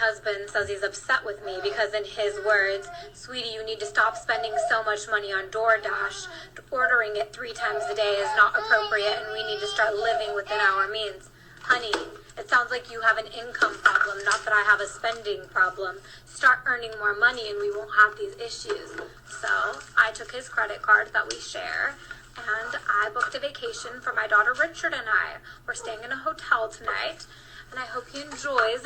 husband says he's upset with me because, in his words, "Sweetie, you need to stop spending so much money on DoorDash. Ordering it 3 times a day is not appropriate, and we need to start living within our means." Honey, it sounds like you have an income problem, not that I have a spending problem. Start earning more money and we won't have these issues. So I took his credit card that we share, and I booked a vacation for my daughter Richard and I. We're staying in a hotel tonight, and I hope he enjoys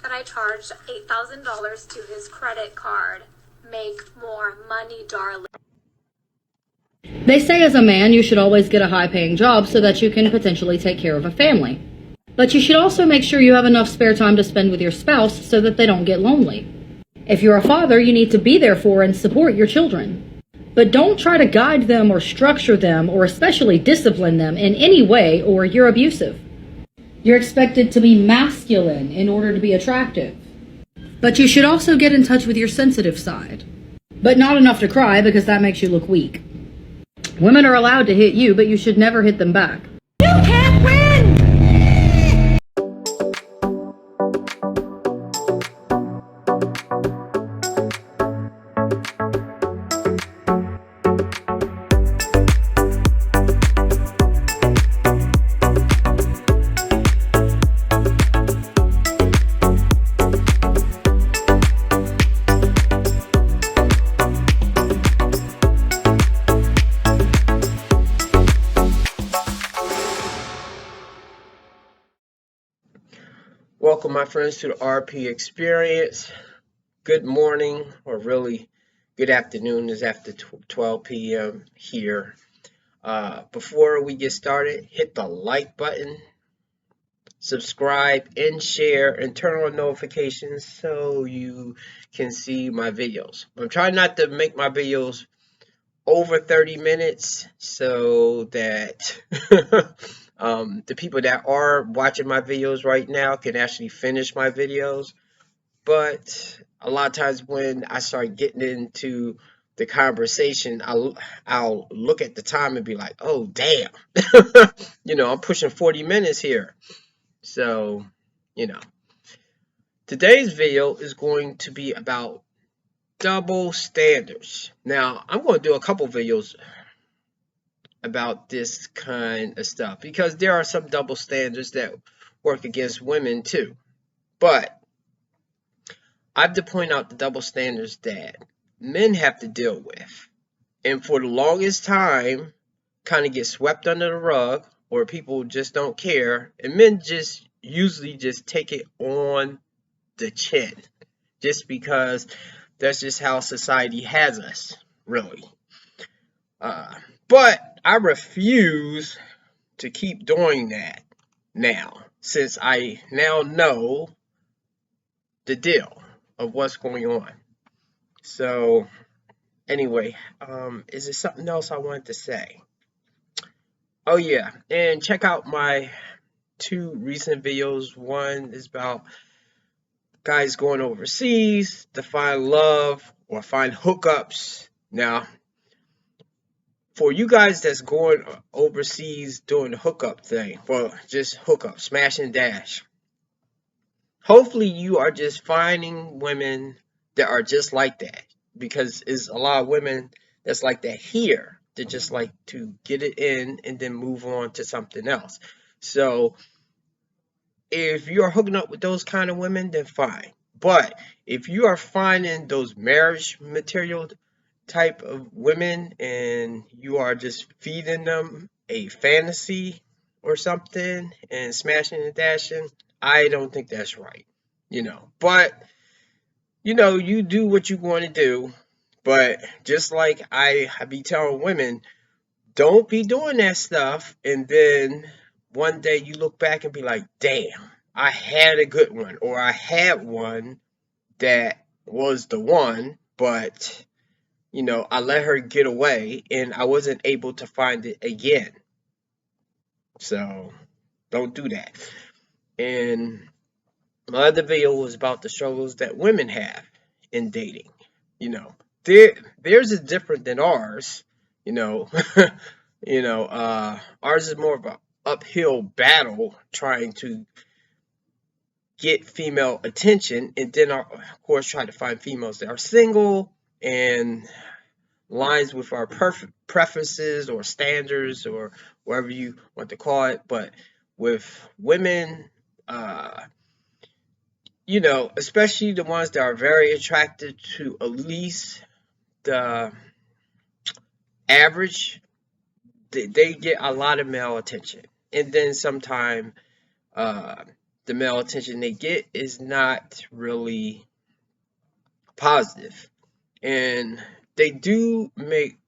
that I charged $8,000 to his credit card. Make more money, darling. They say as a man you should always get a high-paying job so that you can potentially take care of a family. But you should also make sure you have enough spare time to spend with your spouse so that they don't get lonely. If you're a father, you need to be there for and support your children. But don't try to guide them or structure them or especially discipline them in any way, or you're abusive. You're expected to be masculine in order to be attractive. But you should also get in touch with your sensitive side. But not enough to cry, because that makes you look weak. Women are allowed to hit you, but you should never hit them back. You can't win! Welcome, my friends, to the RP Experience. Good morning, or really good afternoon. It's after 12 p.m. here. Before we get started, hit the like button, subscribe and share, and turn on notifications so you can see my videos. I'm trying not to make my videos over 30 minutes so that the people that are watching my videos right now can actually finish my videos. But a lot of times when I start getting into the conversation, I'll look at the time and be like, oh, damn, I'm pushing 40 minutes here. So, today's video is going to be about double standards. Now, I'm going to do a couple videos about this kind of stuff because there are some double standards that work against women too. But I have to point out the double standards that men have to deal with. And for the longest time, kind of get swept under the rug, or people just don't care. And men just usually just take it on the chin just because that's just how society has us, really. But I refuse to keep doing that now, since I now know the deal of what's going on. So, anyway, is there something else I wanted to say? Oh, yeah, and check out my 2 recent videos. One is about guys going overseas to find love or find hookups. Now, for you guys that's going overseas doing the hookup thing, well, just hookup, smash and dash, hopefully you are just finding women that are just like that, because there's a lot of women that's like that here. They just like to get it in and then move on to something else. So if you're hooking up with those kind of women, then fine. But if you are finding those marriage material type of women and you are just feeding them a fantasy or something and smashing and dashing, I don't think that's right. But you do what you want to do. But just like I be telling women, don't be doing that stuff and then one day you look back and be like, damn, I had a good one, or I had one that was the one, but I let her get away and I wasn't able to find it again. So don't do that. And my other video was about the struggles that women have in dating. Theirs is different than ours. Ours is more of an uphill battle trying to get female attention, and then of course try to find females that are single and lines with our preferences or standards or whatever you want to call it. But with women, especially the ones that are very attracted to at least the average, they get a lot of male attention. And then sometimes the male attention they get is not really positive. And they do make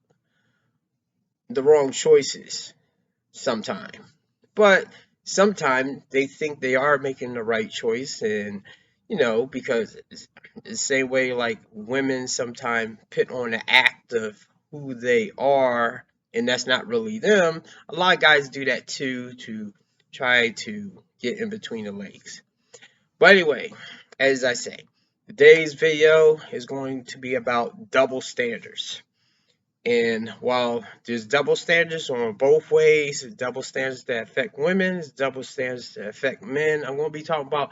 the wrong choices sometimes. But sometimes they think they are making the right choice. And, because it's the same way like women sometimes put on the act of who they are, and that's not really them. A lot of guys do that too, to try to get in between the legs. But anyway, as I say, today's video is going to be about double standards. And while there's double standards on both ways, there's double standards that affect women, there's double standards that affect men, I'm going to be talking about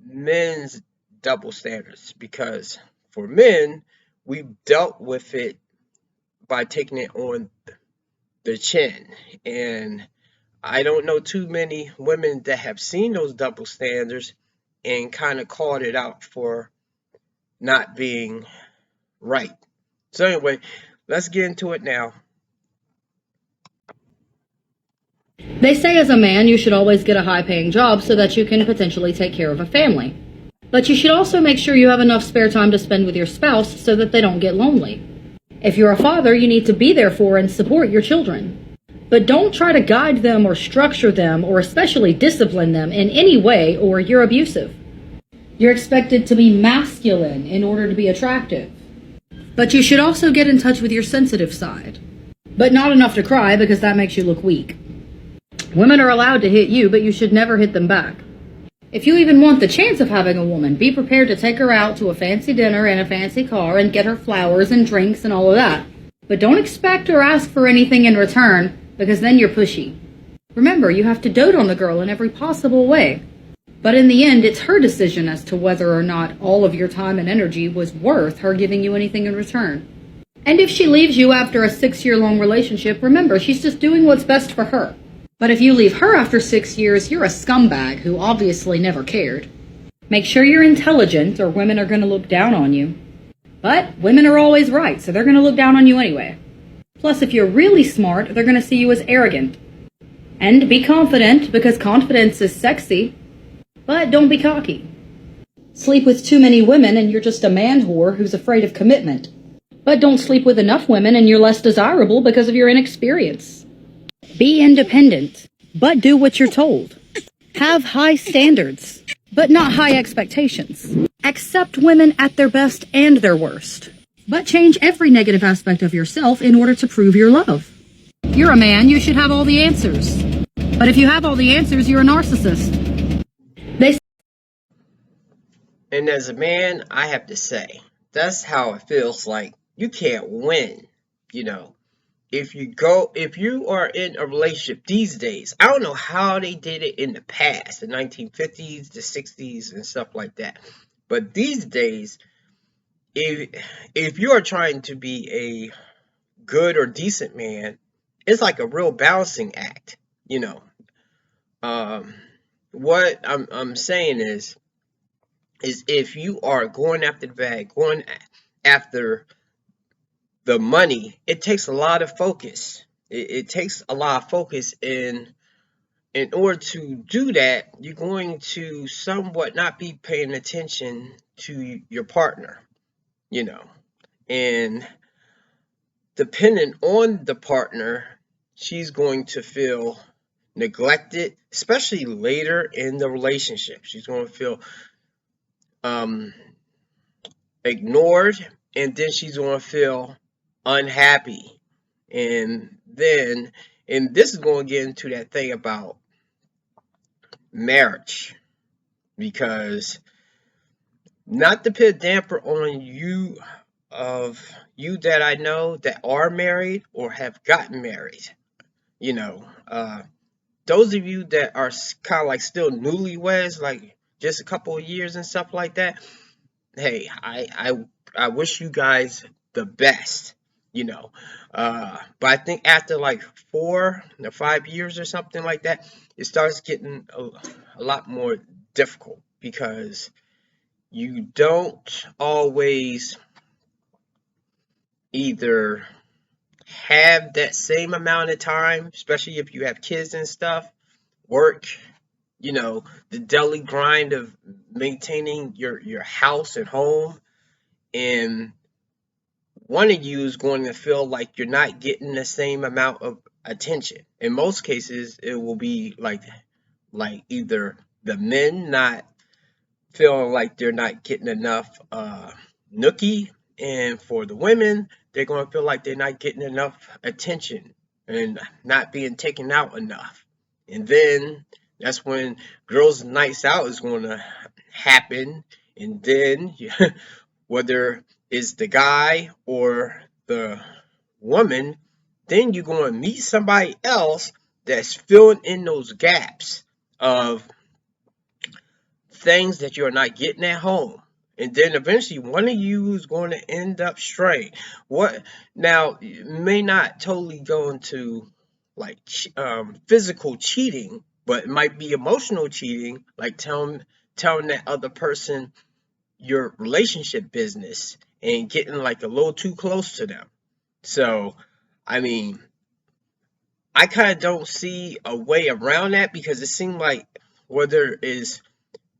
men's double standards, because for men, we've dealt with it by taking it on the chin. And I don't know too many women that have seen those double standards and kind of called it out for not being right. So anyway, let's get into it now. They say as a man you should always get a high-paying job so that you can potentially take care of a family. But you should also make sure you have enough spare time to spend with your spouse so that they don't get lonely. If you're a father, you need to be there for and support your children. But don't try to guide them or structure them or especially discipline them in any way, or you're abusive. You're expected to be masculine in order to be attractive. But you should also get in touch with your sensitive side. But not enough to cry, because that makes you look weak. Women are allowed to hit you, but you should never hit them back. If you even want the chance of having a woman, be prepared to take her out to a fancy dinner in a fancy car and get her flowers and drinks and all of that. But don't expect or ask for anything in return, because then you're pushy. Remember, you have to dote on the girl in every possible way. But in the end, it's her decision as to whether or not all of your time and energy was worth her giving you anything in return. And if she leaves you after a 6-year-long relationship, remember, she's just doing what's best for her. But if you leave her after 6 years, you're a scumbag who obviously never cared. Make sure you're intelligent, or women are going to look down on you. But women are always right, so they're going to look down on you anyway. Plus, if you're really smart, they're going to see you as arrogant. And be confident, because confidence is sexy. But don't be cocky. Sleep with too many women and you're just a man whore who's afraid of commitment. But don't sleep with enough women and you're less desirable because of your inexperience. Be independent, but do what you're told. Have high standards, but not high expectations. Accept women at their best and their worst. But change every negative aspect of yourself in order to prove your love. You're a man, you should have all the answers. But if you have all the answers, you're a narcissist. And as a man, I have to say, that's how it feels like you can't win, If you are in a relationship these days, I don't know how they did it in the past, the 1950s, the 60s, and stuff like that. But these days, if you are trying to be a good or decent man, it's like a real balancing act, What I'm saying is if you are going after the bag, going after the money, it takes a lot of focus. It takes a lot of focus, in order to do that, you're going to somewhat not be paying attention to your partner, and depending on the partner, she's going to feel neglected, especially later in the relationship. She's going to feel ignored, and then she's going to feel unhappy. And this is going to get into that thing about marriage, because not to put a damper on you that I know that are married or have gotten married, those of you that are kind of like still newlyweds, like just a couple of years and stuff like that, hey, I wish you guys the best, you know. But I think after like 4 or 5 years or something like that, it starts getting a lot more difficult because you don't always either have that same amount of time, especially if you have kids and stuff, work, the daily grind of maintaining your house and home, and one of you is going to feel like you're not getting the same amount of attention. In most cases, it will be like either the men not feeling like they're not getting enough nookie, and for the women, they're going to feel like they're not getting enough attention and not being taken out enough. And then that's when girls' nights out is going to happen, and then whether it's the guy or the woman, then you're going to meet somebody else that's filling in those gaps of things that you're not getting at home. And then eventually one of you is going to end up straying. What now, it may not totally go into like physical cheating, but it might be emotional cheating, like telling that other person your relationship business and getting like a little too close to them. So, I mean, I kind of don't see a way around that because it seems like whether it's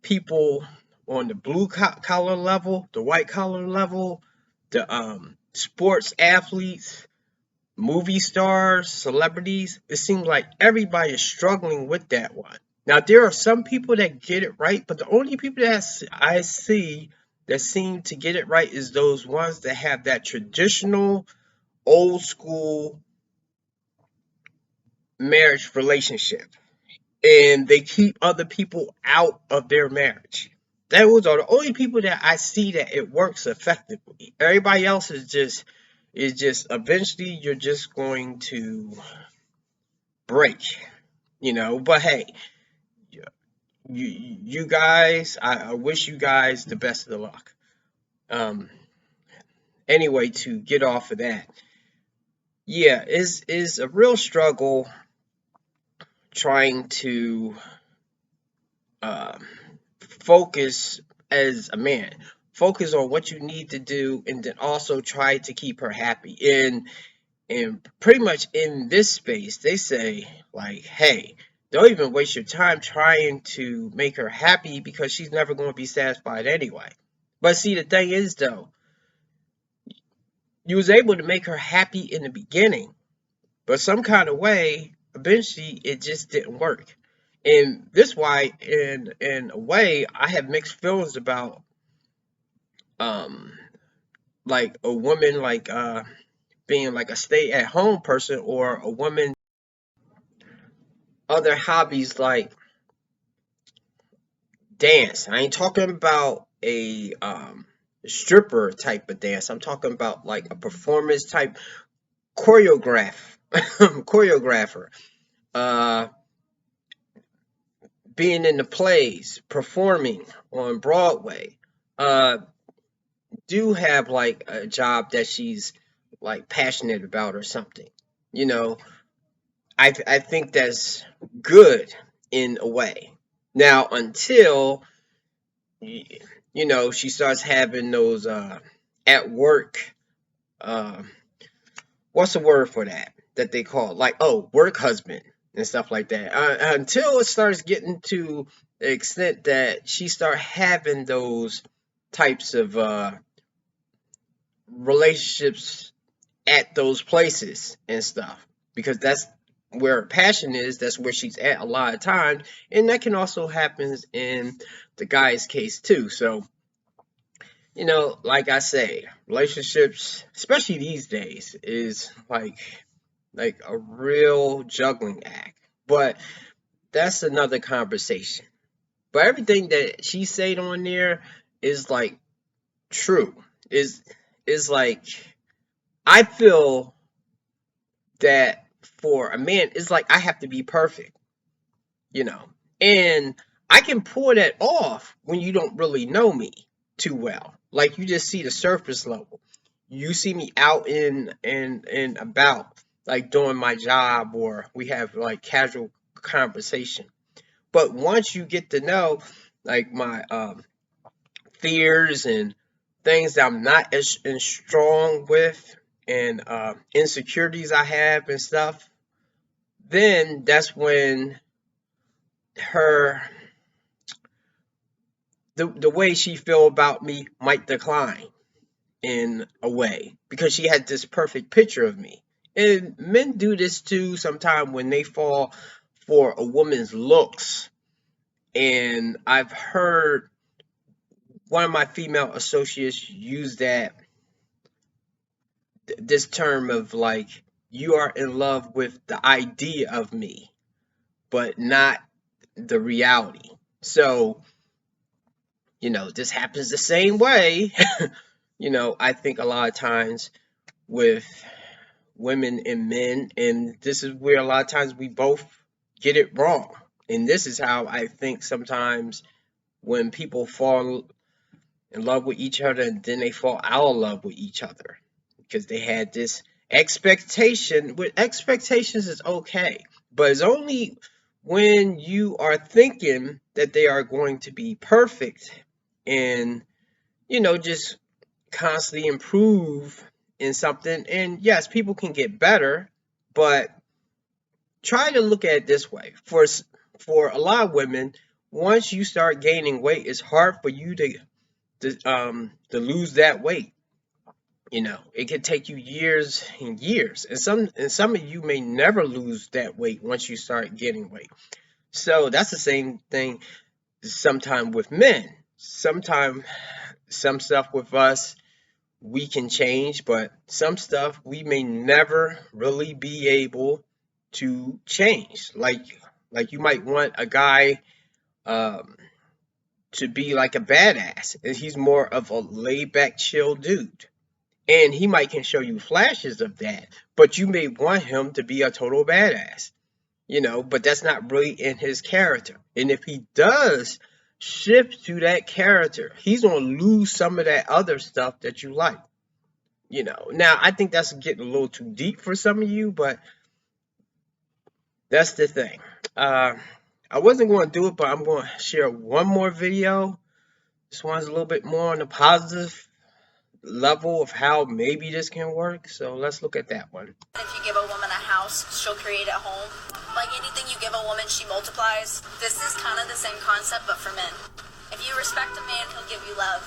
people on the blue collar level, the white collar level, the sports athletes, movie stars, celebrities, it seems like everybody is struggling with that one. Now, there are some people that get it right, but the only people that I see that seem to get it right is those ones that have that traditional, old school marriage relationship, and they keep other people out of their marriage. Those are the only people that I see that it works effectively. Everybody else is just eventually you're just going to break, But hey, you guys, I wish you guys the best of the luck. Um, anyway, to get off of that, yeah, is a real struggle trying to um, focus as a man. Focus on what you need to do, and then also try to keep her happy. And pretty much in this space, they say like, hey, don't even waste your time trying to make her happy because she's never going to be satisfied anyway. But see, the thing is though, you was able to make her happy in the beginning, but some kind of way, eventually, it just didn't work. And this why, in a way, I have mixed feelings about um like a woman being like a stay at home person, or a woman other hobbies like dance. I ain't talking about a stripper type of dance. I'm talking about like a performance type choreographer. Uh Being in the plays, performing on Broadway. Uh do have like a job that she's like passionate about or something. You know, I think that's good in a way. Now, until she starts having those at work, uh, what's the word for that they call like, oh, work husband and stuff like that. Until it starts getting to the extent that she start having those types of relationships at those places and stuff, because that's where her passion is. That's where she's at a lot of times, and that can also happen in the guy's case too. So, like I say, relationships, especially these days, is like a real juggling act. But that's another conversation. But everything that she said on there is like true. Is like, I feel that for a man, it's like I have to be perfect, you know. And I can pull that off when you don't really know me too well. Like you just see the surface level. You see me out in about, like doing my job, or we have like casual conversation. But once you get to know like my fears and things that I'm not as strong with, and insecurities I have and stuff, then that's when her the way she feel about me might decline in a way, because she had this perfect picture of me. And men do this too sometimes when they fall for a woman's looks. And I've heard one of my female associates use this term of like, you are in love with the idea of me, but not the reality. So, this happens the same way. I think a lot of times with women and men, and this is where a lot of times we both get it wrong. And this is how I think sometimes when people fall in love with each other and then they fall out of love with each other, because they had this expectation. With expectations is okay, but it's only when you are thinking that they are going to be perfect and just constantly improve in something. And yes, people can get better, but try to look at it this way. For a lot of women, once you start gaining weight, it's hard for you to lose that weight. It could take you years and years, and some of you may never lose that weight once you start getting weight. So that's the same thing sometime with men. Sometimes some stuff with us we can change, but some stuff we may never really be able to change. Like you might want a guy um, to be like a badass, and he's more of a laid back, chill dude. And he might can show you flashes of that, but you may want him to be a total badass, but that's not really in his character. And if he does shift to that character, he's going to lose some of that other stuff that you like. Now I think that's getting a little too deep for some of you, but that's the thing. I wasn't going to do it, but I'm going to share one more video. This one's a little bit more on the positive level of how maybe this can work. So let's look at that one. If you give a woman a house, she'll create a home. Like anything you give a woman, she multiplies. This is kind of the same concept, but for men. If you respect a man, he'll give you love.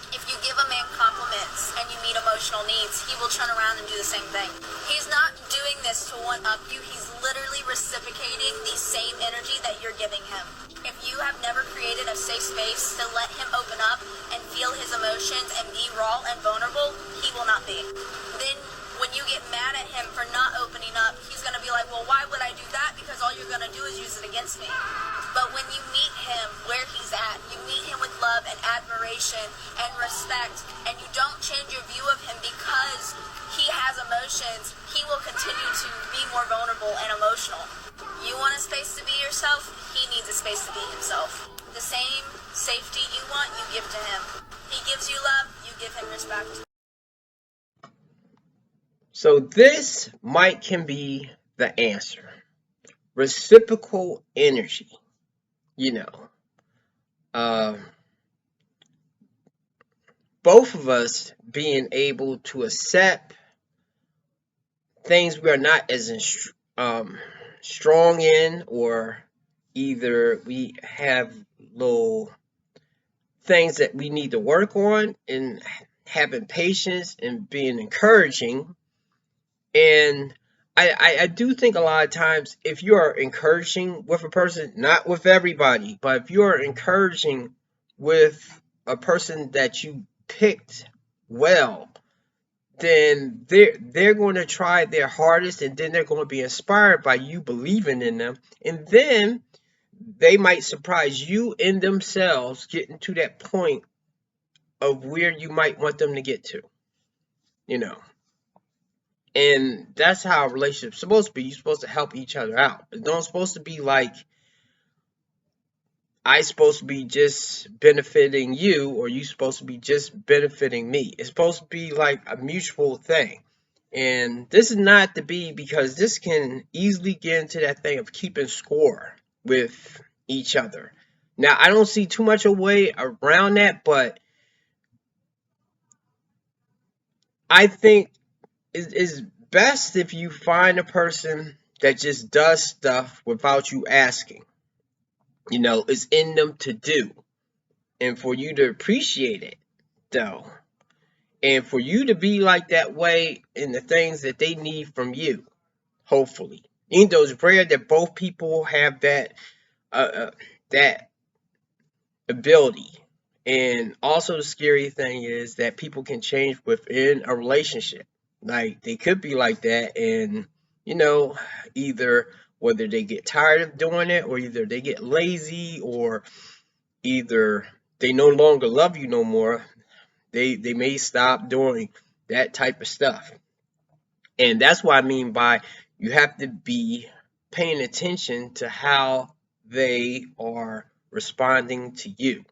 If you give a man compliments and you meet emotional needs, he will turn around and do the same thing. He's not doing this to one-up you. He's literally reciprocating the same energy that you're giving him. If you have never created a safe space to let him open up and feel his emotions and be raw and vulnerable, he will not be. Then when you get mad at him for not opening up, he's going to be like, well, why would I do that? Because all you're going to do is use it against me. But when you meet him where he's at, you meet him with love and admiration and respect, and you don't change your view of him because he has emotions, he will continue to be more vulnerable and emotional. You want a space to be yourself, he needs a space to be himself. The same safety you want, you give to him. He gives you love, you give him respect. So this can be the answer. Reciprocal energy. Both of us being able to accept things we are not as strong in, or either we have little things that we need to work on, and having patience and being encouraging. And I do think a lot of times, if you are encouraging with a person, not with everybody, but if you are encouraging with a person that you picked well, then they're going to try their hardest, and then they're going to be inspired by you believing in them, and then they might surprise you in themselves getting to that point of where you might want them to get to. And that's how a relationship's supposed to be. You're supposed to help each other out. It's not supposed to be like I supposed to be just benefiting you, or you supposed to be just benefiting me. It's supposed to be like a mutual thing. And this is not to be, because this can easily get into that thing of keeping score with each other. Now, I don't see too much a way around that, but I think it's best if you find a person that just does stuff without you asking. You know, it's in them to do. And for you to appreciate it, though. And for you to be like that way in the things that they need from you, hopefully. Even though it's rare that both people have that that ability. And also the scary thing is that people can change within a relationship. Like, they could be like that, and, you know, either whether they get tired of doing it, or either they get lazy, or either they no longer love you no more. They may stop doing that type of stuff. And that's what I mean by you have to be paying attention to how they are responding to you.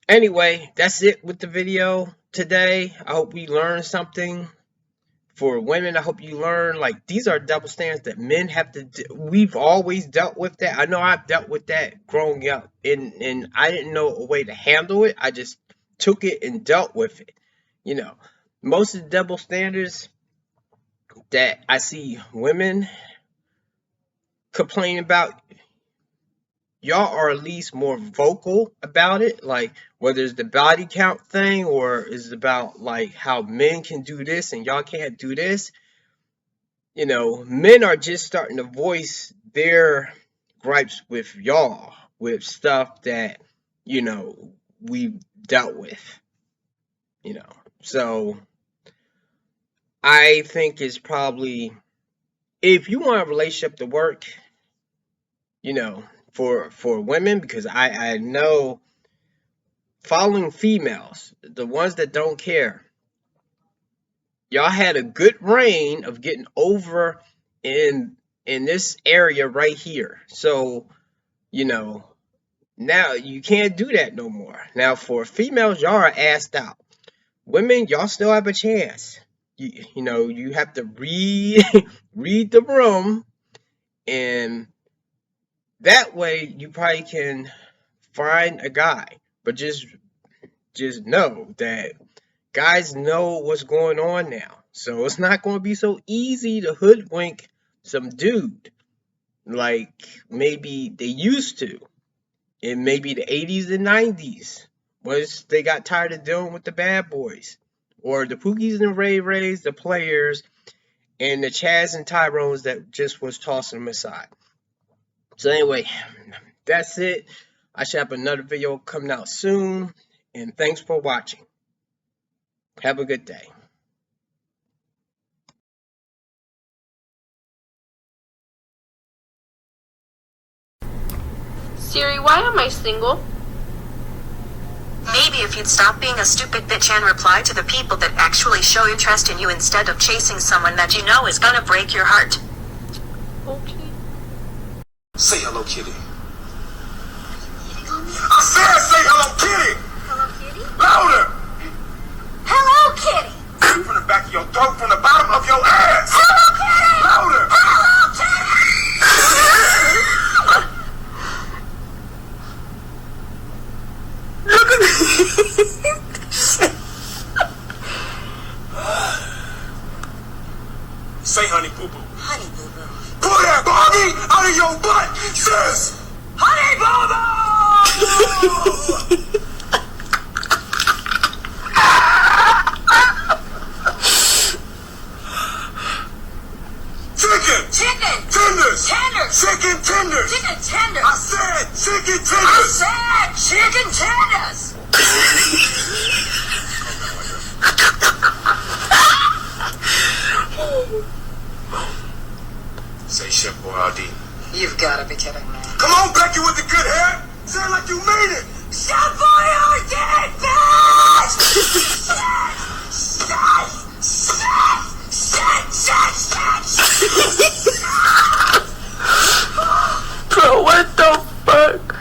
Anyway, that's it with the video today. I hope we learned something. For women, I hope you learn, like, these are double standards that men have to do. We've always dealt with that. I know I've dealt with that growing up, and I didn't know a way to handle it. I just took it and dealt with it. You know, most of the double standards that I see women complain about, y'all are at least more vocal about it, like whether it's the body count thing, or is it about like how men can do this and y'all can't do this. You know, men are just starting to voice their gripes with y'all, with stuff that, you know, we've dealt with, you know. So I think it's probably, if you want a relationship to work, you know, for women, because I know following females, the ones that don't care, y'all had a good reign of getting over in this area right here. So, you know, now you can't do that no more. Now for females, y'all are assed out. Women, y'all still have a chance. You know, you have to read read the room, and that way you probably can find a guy. But just know that guys know what's going on now. So it's not going to be so easy to hoodwink some dude like maybe they used to in maybe the 80s and 90s, once they got tired of dealing with the bad boys, or the Pookies and Ray Rays, the players, and the Chaz and Tyrones that just was tossing them aside. So anyway, that's it. I should have another video coming out soon, and thanks for watching. Have a good day. Siri, why am I single? Maybe if you'd stop being a stupid bitch and reply to the people that actually show interest in you instead of chasing someone that you know is gonna break your heart. Okay. Say hello, kitty. I said say hello, kitty! Hello, kitty? Louder! Hello, kitty! From the back of your throat, from the bottom of your ass! Hello, kitty! Louder! Hello, kitty! Look at me! Say honey boo boo. Honey, boo boo. Pull that Bobby out of your butt, sis! Honey, boo boo! Chicken! Chicken! Tenders! Tenders! Chicken tenders! Chicken tenders! I said chicken I tenders! said chicken tenders! Say Chef Boyardee. You've got to be kidding me. Come on, Becky with the good hair! Say it like you mean it! Chef Boyardee, bitch! Bro, what the fuck?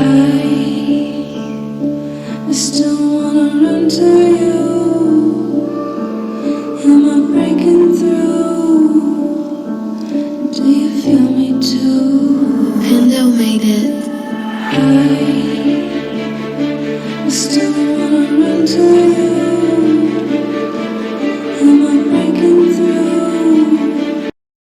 I still wanna run to you.